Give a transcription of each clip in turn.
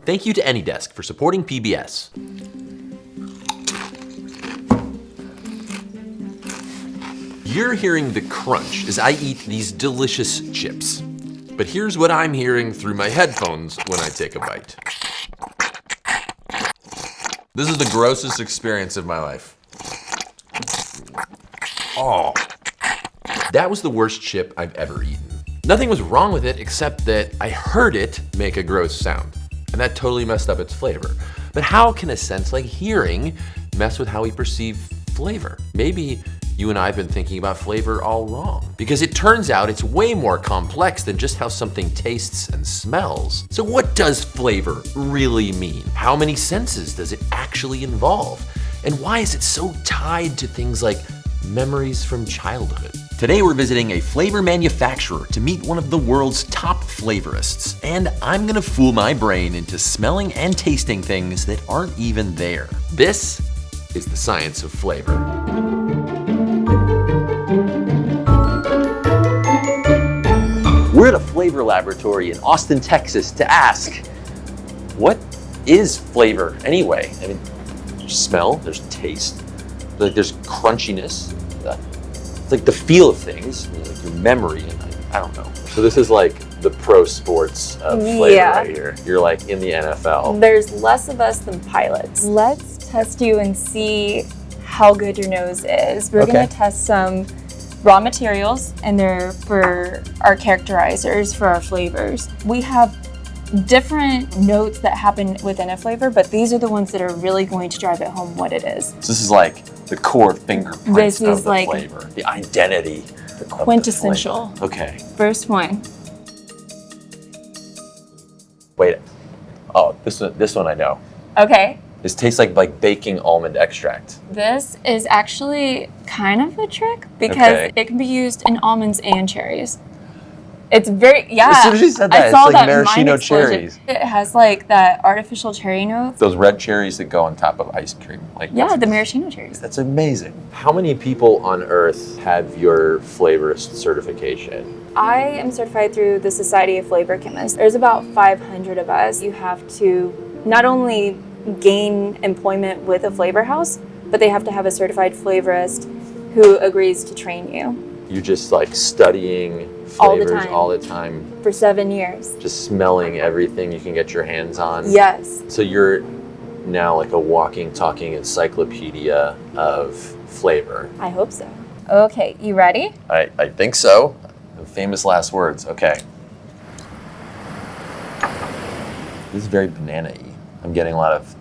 Thank you to AnyDesk for supporting PBS. You're hearing the crunch as I eat these delicious chips. But here's what I'm hearing through my headphones when I take a bite. This is the grossest experience of my life. Oh, that was the worst chip I've ever eaten. Nothing was wrong with it except that I heard it make a gross sound, and that totally messed up its flavor. But how can a sense like hearing mess with how we perceive flavor? Maybe you and I have been thinking about flavor all wrong, because it turns out it's way more complex than just how something tastes and smells. So what does flavor really mean? How many senses does it actually involve? And why is it so tied to things like memories from childhood? Today we're visiting a flavor manufacturer to meet one of the world's top flavorists. And I'm gonna fool my brain into smelling and tasting things that aren't even there. This is the science of flavor. We're at a flavor laboratory in Austin, Texas to ask, what is flavor anyway? I mean, there's smell, there's taste, like there's crunchiness. It's like the feel of things, like your memory, and I don't know. So this is like the pro sports of flavor right here. You're like in the NFL. There's less of us than pilots. Let's test you and see how good your nose is. We're gonna test some raw materials, and they're for our characterizers for our flavors. We have different notes that happen within a flavor, but these are the ones that are really going to drive it home what it is. So this is like the core fingerprints of the like flavor, the identity, the quintessential. Of the flavor. Okay. First one. Wait. Oh, this one I know. Okay. This tastes like baking almond extract. This is actually kind of a trick because it can be used in almonds and cherries. It's very, As soon as you said that, I saw it's like that maraschino mind explosion. cherries. It has like that artificial cherry notes. Those red cherries that go on top of ice cream. The maraschino cherries. That's amazing. How many people on Earth have your flavorist certification? I am certified through the Society of Flavor Chemists. There's about 500 of us. You have to not only gain employment with a flavor house, but they have to have a certified flavorist who agrees to train you. You're just like studying flavors all the time. For 7 years. Just smelling everything you can get your hands on. Yes. So you're now like a walking, talking encyclopedia of flavor. I hope so. Okay, you ready? I think so. The famous last words. Okay. This is very banana-y. I'm getting a lot of,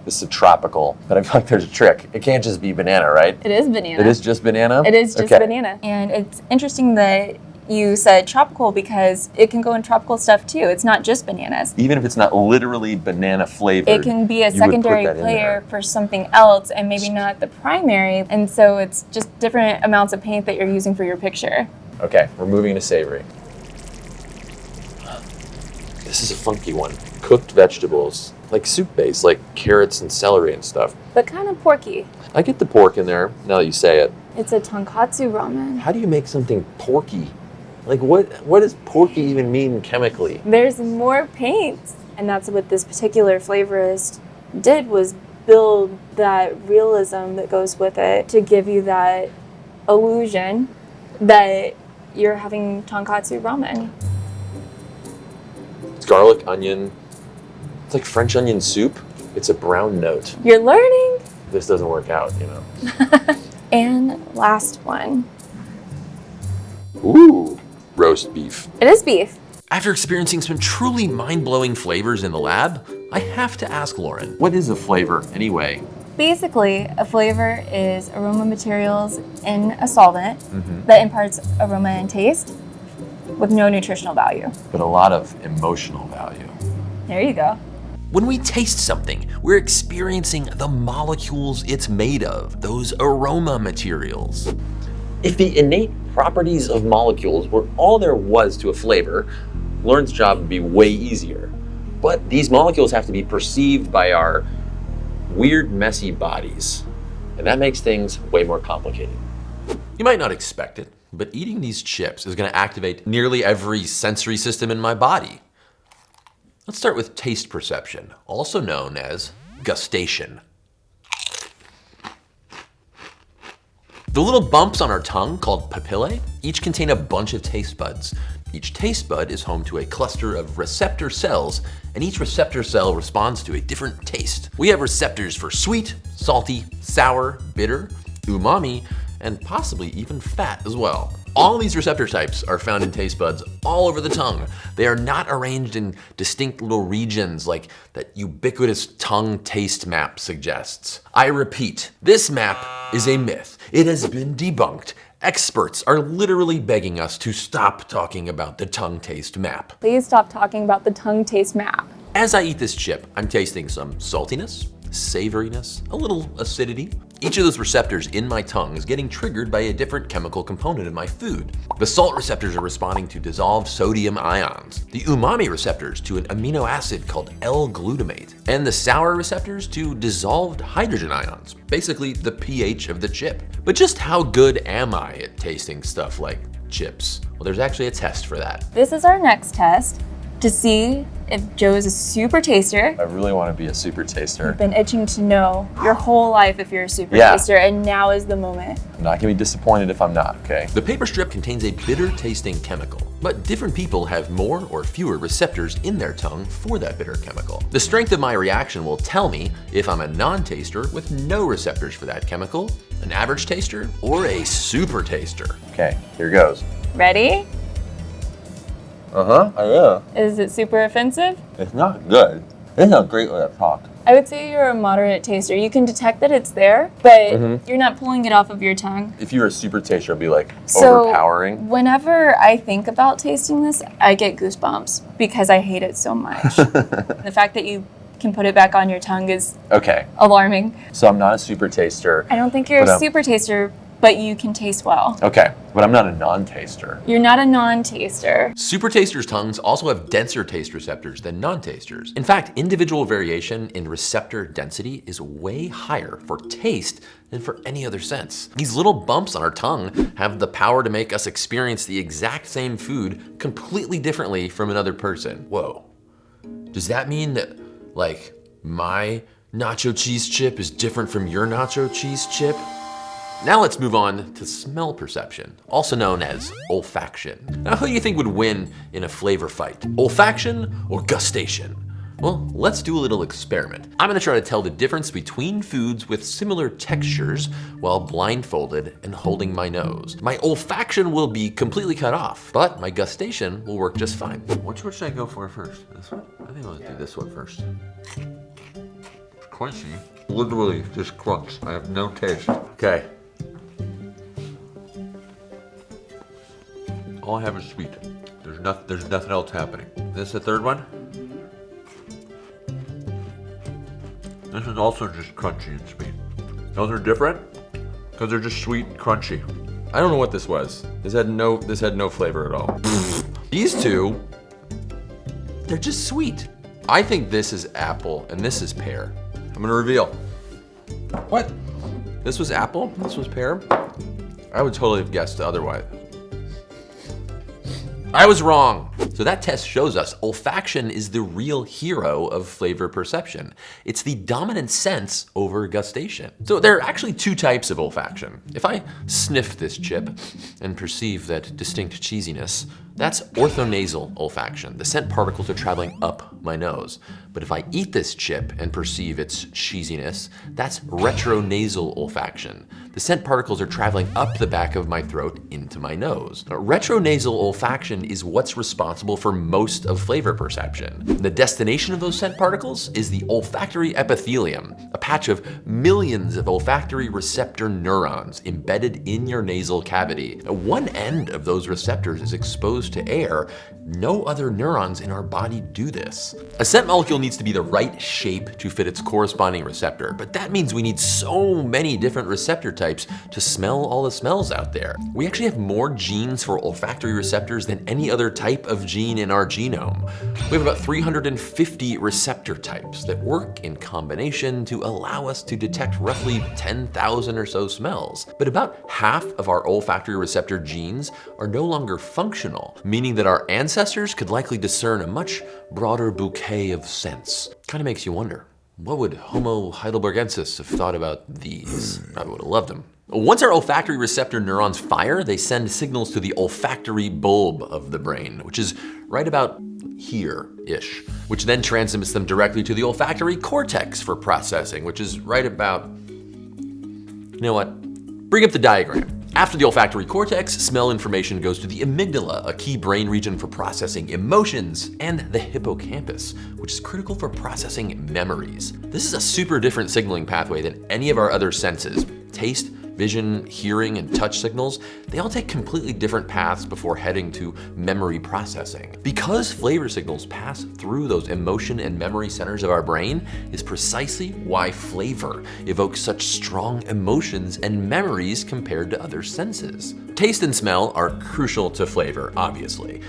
this is a tropical, but I feel like there's a trick. It can't just be banana, right? It is banana. It is just banana? It is just banana. And it's interesting that you said tropical because it can go in tropical stuff too. It's not just bananas. Even if it's not literally banana flavored, it can be a secondary player for something else and maybe not the primary. And so it's just different amounts of paint that you're using for your picture. Okay, we're moving to savory. This is a funky one. Cooked vegetables, like soup base, like carrots and celery and stuff. But kind of porky. I get the pork in there, now that you say it. It's a tonkatsu ramen. How do you make something porky? Like what does porky even mean chemically? There's more paint. And that's what this particular flavorist did, was build that realism that goes with it to give you that illusion that you're having tonkatsu ramen. It's garlic, onion. It's like French onion soup. It's a brown note. You're learning. This doesn't work out, you know. And last one. Ooh, roast beef. It is beef. After experiencing some truly mind-blowing flavors in the lab, I have to ask Lauren, what is a flavor anyway? Basically, a flavor is aroma materials in a solvent that imparts aroma and taste with no nutritional value. But a lot of emotional value. There you go. When we taste something, we're experiencing the molecules it's made of, those aroma materials. If the innate properties of molecules were all there was to a flavor, Lauren's job would be way easier. But these molecules have to be perceived by our weird, messy bodies. And that makes things way more complicated. You might not expect it, but eating these chips is gonna activate nearly every sensory system in my body. Let's start with taste perception, also known as gustation. The little bumps on our tongue, called papillae, each contain a bunch of taste buds. Each taste bud is home to a cluster of receptor cells, and each receptor cell responds to a different taste. We have receptors for sweet, salty, sour, bitter, umami, and possibly even fat as well. All these receptor types are found in taste buds all over the tongue. They are not arranged in distinct little regions like that ubiquitous tongue taste map suggests. I repeat, this map is a myth. It has been debunked. Experts are literally begging us to stop talking about the tongue taste map. Please stop talking about the tongue taste map. As I eat this chip, I'm tasting some saltiness, savoriness, a little acidity. Each of those receptors in my tongue is getting triggered by a different chemical component in my food. The salt receptors are responding to dissolved sodium ions, the umami receptors to an amino acid called L-glutamate, and the sour receptors to dissolved hydrogen ions, basically the pH of the chip. But just how good am I at tasting stuff like chips? Well, there's actually a test for that. This is our next test to see if Joe is a super taster. I really want to be a super taster. You've been itching to know your whole life if you're a super taster, and now is the moment. I'm not gonna be disappointed if I'm not, okay? The paper strip contains a bitter tasting chemical, but different people have more or fewer receptors in their tongue for that bitter chemical. The strength of my reaction will tell me if I'm a non-taster with no receptors for that chemical, an average taster, or a super taster. Okay, here goes. Ready? Yeah. Is it super offensive? It's not good. It's not great when I talk. I would say you're a moderate taster. You can detect that it's there, but you're not pulling it off of your tongue. If you were a super taster, it'd be like So overpowering. whenever I think about tasting this, I get goosebumps because I hate it so much. The fact that you can put it back on your tongue is Okay, alarming. so I'm not a super taster. I don't think you're But, a super taster, but you can taste well. Okay, but I'm not a non-taster. You're not a non-taster. Super tasters' tongues also have denser taste receptors than non-tasters. In fact, individual variation in receptor density is way higher for taste than for any other sense. These little bumps on our tongue have the power to make us experience the exact same food completely differently from another person. Whoa. Does that mean that, like, my nacho cheese chip is different from your nacho cheese chip? Now let's move on to smell perception, also known as olfaction. Now, who do you think would win in a flavor fight? Olfaction or gustation? Well, let's do a little experiment. I'm gonna try to tell the difference between foods with similar textures while blindfolded and holding my nose. My olfaction will be completely cut off, but my gustation will work just fine. Which one should I go for first? This one? I think I'll do this one first. It's crunchy. Literally just crunch. I have no taste. Okay. All I have is sweet. There's nothing else happening. This the third one? This is also just crunchy and sweet. Those are different because they're just sweet and crunchy. I don't know what this was. This had no flavor at all. These two, they're just sweet. I think this is apple and this is pear. I'm gonna reveal. What? This was apple, this was pear? I would totally have guessed otherwise. I was wrong. So that test shows us olfaction is the real hero of flavor perception. It's the dominant sense over gustation. So there are actually two types of olfaction. If I sniff this chip and perceive that distinct cheesiness, that's orthonasal olfaction. The scent particles are traveling up my nose. But if I eat this chip and perceive its cheesiness, that's retronasal olfaction. The scent particles are traveling up the back of my throat into my nose. Now, retronasal olfaction is what's responsible for most of flavor perception. The destination of those scent particles is the olfactory epithelium, a patch of millions of olfactory receptor neurons embedded in your nasal cavity. Now, one end of those receptors is exposed to air. No other neurons in our body do this. A scent molecule needs to be the right shape to fit its corresponding receptor, but that means we need so many different receptor types to smell all the smells out there. We actually have more genes for olfactory receptors than any other type of gene in our genome. We have about 350 receptor types that work in combination to allow us to detect roughly 10,000 or so smells. But about half of our olfactory receptor genes are no longer functional, meaning that our ancestors ancestors could likely discern a much broader bouquet of scents. Kind of makes you wonder, what would Homo heidelbergensis have thought about these? Probably would have loved them. Once our olfactory receptor neurons fire, they send signals to the olfactory bulb of the brain, which is right about here-ish, which then transmits them directly to the olfactory cortex for processing, which is right about, you know what? Bring up the diagram. After the olfactory cortex, smell information goes to the amygdala, a key brain region for processing emotions, and the hippocampus, which is critical for processing memories. This is a super different signaling pathway than any of our other senses. Taste, vision, hearing, and touch signals, they all take completely different paths before heading to memory processing. Because flavor signals pass through those emotion and memory centers of our brain is precisely why flavor evokes such strong emotions and memories compared to other senses. Taste and smell are crucial to flavor, obviously.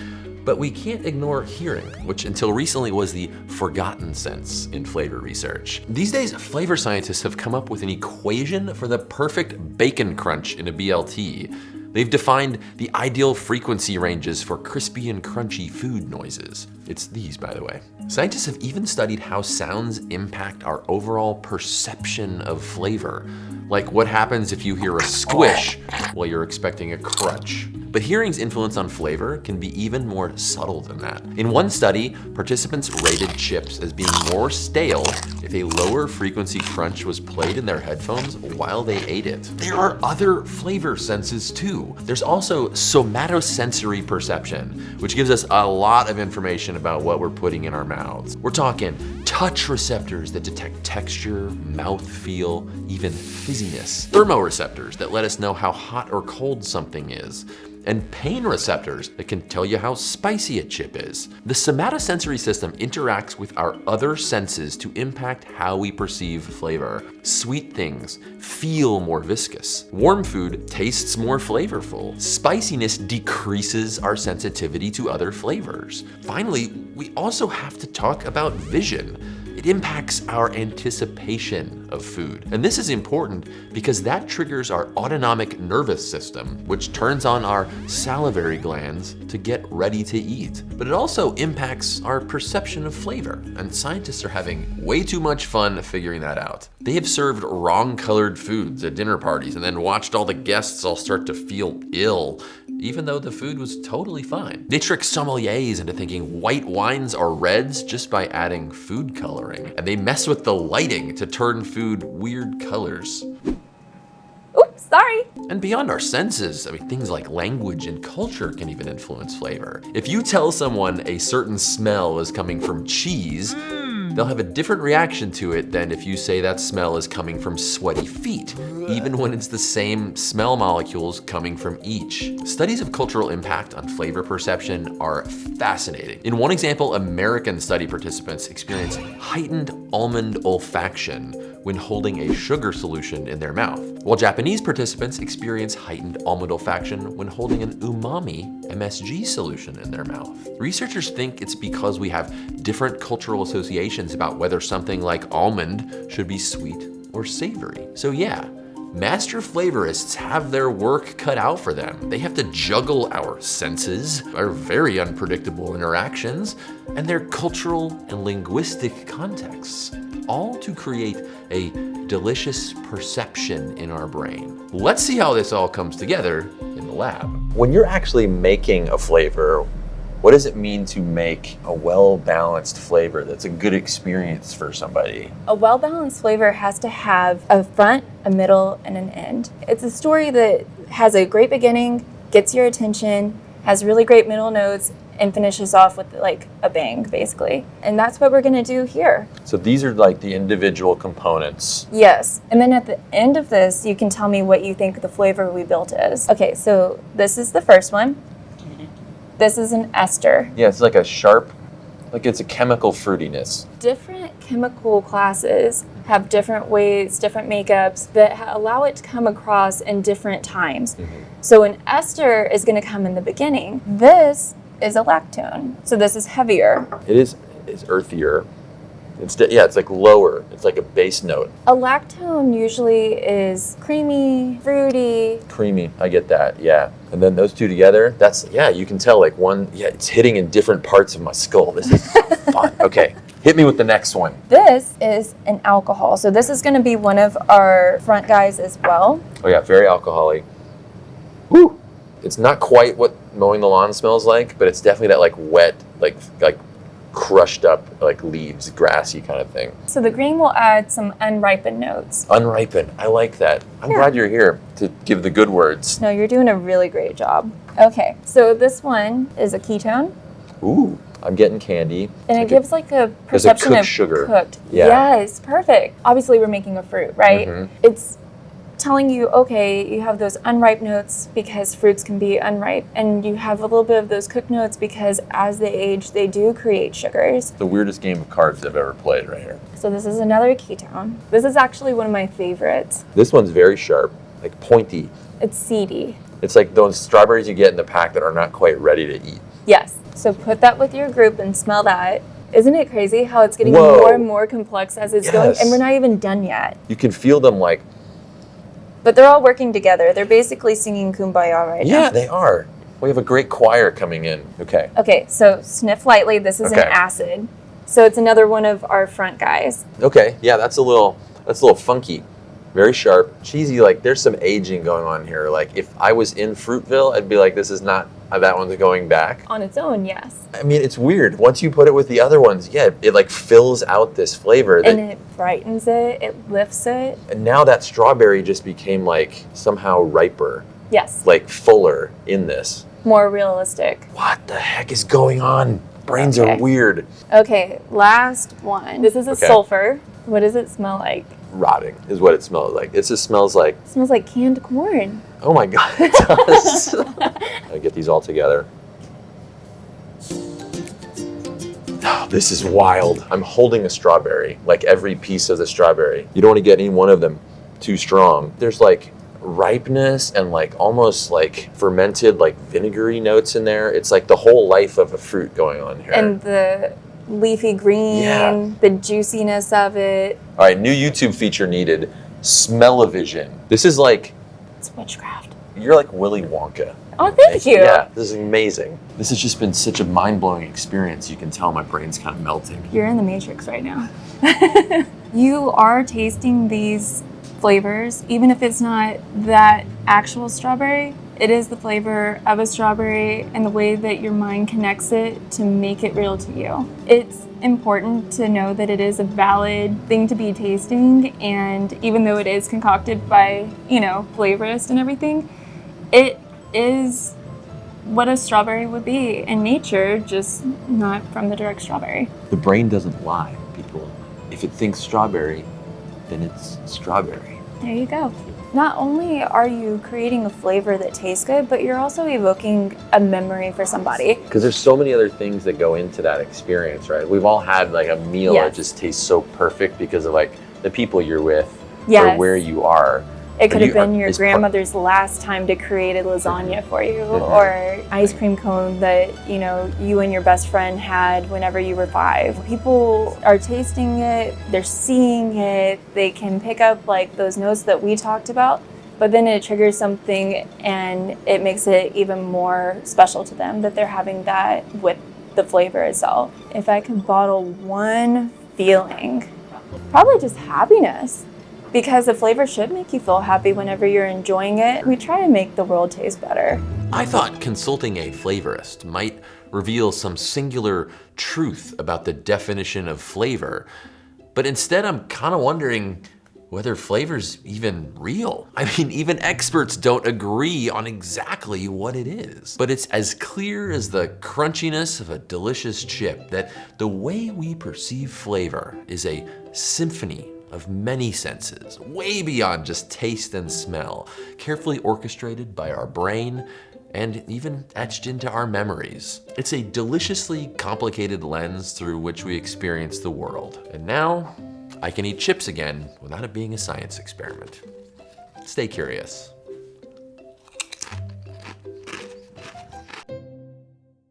But we can't ignore hearing, which until recently was the forgotten sense in flavor research. These days, flavor scientists have come up with an equation for the perfect bacon crunch in a BLT. They've defined the ideal frequency ranges for crispy and crunchy food noises. It's these, by the way. Scientists have even studied how sounds impact our overall perception of flavor. Like what happens if you hear a squish while you're expecting a crunch. But hearing's influence on flavor can be even more subtle than that. In one study, participants rated chips as being more stale if a lower frequency crunch was played in their headphones while they ate it. There are other flavor senses too. There's also somatosensory perception, which gives us a lot of information about what we're putting in our mouths. We're talking touch receptors that detect texture, mouthfeel, even fizziness. Thermoreceptors that let us know how hot or cold something is. And pain receptors that can tell you how spicy a chip is. The somatosensory system interacts with our other senses to impact how we perceive flavor. Sweet things feel more viscous. Warm food tastes more flavorful. Spiciness decreases our sensitivity to other flavors. Finally, we also have to talk about vision. It impacts our anticipation of food. And this is important because that triggers our autonomic nervous system, which turns on our salivary glands to get ready to eat. But it also impacts our perception of flavor. And scientists are having way too much fun figuring that out. They have served wrong colored foods at dinner parties and then watched all the guests all start to feel ill, even though the food was totally fine. They trick sommeliers into thinking white wines are reds just by adding food coloring. And they mess with the lighting to turn food weird colors. Oops, sorry. And beyond our senses, I mean, things like language and culture can even influence flavor. If you tell someone a certain smell is coming from cheese, they'll have a different reaction to it than if you say that smell is coming from sweaty feet, even when it's the same smell molecules coming from each. Studies of cultural impact on flavor perception are fascinating. In one example, American study participants experienced heightened almond olfaction when holding a sugar solution in their mouth, while Japanese participants experience heightened almond olfaction when holding an umami MSG solution in their mouth. Researchers think it's because we have different cultural associations about whether something like almond should be sweet or savory. So yeah, master flavorists have their work cut out for them. They have to juggle our senses, our very unpredictable interactions, and their cultural and linguistic contexts, all to create a delicious perception in our brain. Let's see how this all comes together in the lab. When you're actually making a flavor, what does it mean to make a well-balanced flavor that's a good experience for somebody? A well-balanced flavor has to have a front, a middle, and an end. It's a story that has a great beginning, gets your attention, has really great middle notes, and finishes off with like a bang, basically. And that's what we're gonna do here. So these are like the individual components. Yes, and then at the end of this, you can tell me what you think the flavor we built is. Okay, so this is the first one. This is an ester. Yeah, it's like a sharp, like it's a chemical fruitiness. Different chemical classes have different ways, different makeups that allow it to come across in different times. So an ester is gonna come in the beginning. This is a lactone. So this is heavier. It's earthier. It's like lower. It's like a bass note. A lactone usually is creamy, fruity. Creamy, I get that, yeah. And then those two together, you can tell like it's hitting in different parts of my skull. This is fun. Okay, hit me with the next one. This is an alcohol. So this is gonna be one of our front guys as well. Oh yeah, very alcoholic. Woo! It's not quite what mowing the lawn smells like, but it's definitely that like wet, like crushed up like leaves, grassy kind of thing. So the green will add some unripened notes. Unripened, I like that. I'm glad you're here to give the good words. No, you're doing a really great job. Okay, so this one is a ketone. Ooh, I'm getting candy. And it gives like a perception of sugar. Cooked. Yeah. Yes, perfect. Obviously we're making a fruit, right? Mm-hmm. It's telling you, okay, you have those unripe notes because fruits can be unripe, and you have a little bit of those cooked notes because as they age, they do create sugars. The weirdest game of cards I've ever played right here. So this is another ketone. This is actually one of my favorites. This one's very sharp, like pointy. It's seedy. It's like those strawberries you get in the pack that are not quite ready to eat. Yes. So put that with your group and smell that. Isn't it crazy how it's getting Whoa. more and more complex as it's going, and we're not even done yet. You can feel them like, But they're all working together. They're basically singing Kumbaya right now. yeah, they are. We have a great choir coming in. Okay. Okay, so sniff lightly. This is an acid. So it's another one of our front guys. Okay. Yeah, that's a little funky. Very sharp, cheesy. Like there's some aging going on here. Like if I was in Fruitville, I'd be like, this is not that one's going back. On its own, yes. I mean, it's weird. Once you put it with the other ones, it like fills out this flavor. And it brightens it, it lifts it. And now that strawberry just became like somehow riper, Yes. like fuller in this. More realistic. What the heck is going on? Brains are weird. Okay, last one. This is a sulfur. What does it smell like? Rotting is what it smells like. It just smells like... It smells like canned corn. Oh my God, it does. I get these all together. Oh, this is wild. I'm holding a strawberry, like every piece of the strawberry. You don't want to get any one of them too strong. There's like ripeness and like almost like fermented like vinegary notes in there. It's like the whole life of a fruit going on here. And the leafy green, the juiciness of it. All right, new YouTube feature needed. Smell-o-vision. This is like... It's witchcraft. You're like Willy Wonka. Oh, thank you. Yeah, this is amazing. This has just been such a mind-blowing experience. You can tell my brain's kind of melting. You're in the Matrix right now. You are tasting these flavors, even if it's not that actual strawberry. It is the flavor of a strawberry and the way that your mind connects it to make it real to you. It's important to know that it is a valid thing to be tasting, and even though it is concocted by, flavorist and everything, it is what a strawberry would be in nature, just not from the direct strawberry. The brain doesn't lie, people. If it thinks strawberry, then it's strawberry. There you go. Not only are you creating a flavor that tastes good, but you're also evoking a memory for somebody. Because there's so many other things that go into that experience, right? We've all had like a meal that just tastes so perfect because of like the people you're with or where you are. It could have been your grandmother's last time to create a lasagna for you, or ice cream cone that, you and your best friend had whenever you were 5. People are tasting it, they're seeing it, they can pick up like those notes that we talked about, but then it triggers something and it makes it even more special to them that they're having that with the flavor itself. If I could bottle one feeling, probably just happiness. Because the flavor should make you feel happy whenever you're enjoying it. We try to make the world taste better. I thought consulting a flavorist might reveal some singular truth about the definition of flavor. But instead, I'm kind of wondering whether flavor's even real. I mean, even experts don't agree on exactly what it is. But it's as clear as the crunchiness of a delicious chip that the way we perceive flavor is a symphony of many senses, way beyond just taste and smell, carefully orchestrated by our brain and even etched into our memories. It's a deliciously complicated lens through which we experience the world. And now, I can eat chips again without it being a science experiment. Stay curious.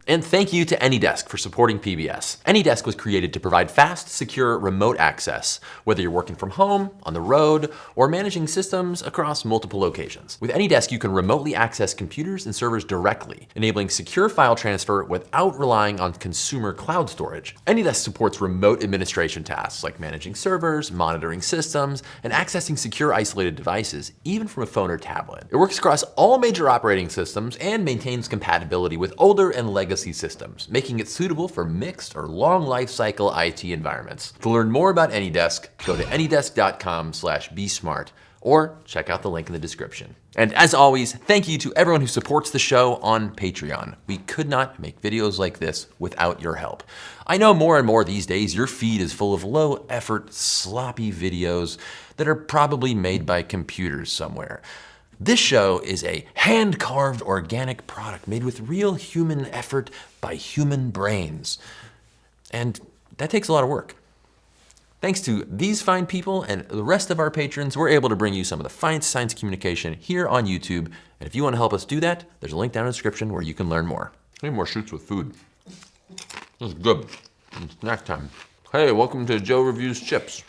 And thank you to AnyDesk for supporting PBS. AnyDesk was created to provide fast, secure, remote access, whether you're working from home, on the road, or managing systems across multiple locations. With AnyDesk, you can remotely access computers and servers directly, enabling secure file transfer without relying on consumer cloud storage. AnyDesk supports remote administration tasks like managing servers, monitoring systems, and accessing secure isolated devices, even from a phone or tablet. It works across all major operating systems and maintains compatibility with older and legacy systems, making it suitable for mixed or long life cycle IT environments. To learn more about AnyDesk, go to anydesk.com/besmart or check out the link in the description. And as always, thank you to everyone who supports the show on Patreon. We could not make videos like this without your help. I know more and more these days your feed is full of low effort, sloppy videos that are probably made by computers somewhere. This show is a hand-carved organic product made with real human effort by human brains. And that takes a lot of work. Thanks to these fine people and the rest of our patrons, we're able to bring you some of the finest science communication here on YouTube. And if you want to help us do that, there's a link down in the description where you can learn more. I need more shoots with food. This is good. It's snack time. Hey, welcome to Joe Reviews Chips.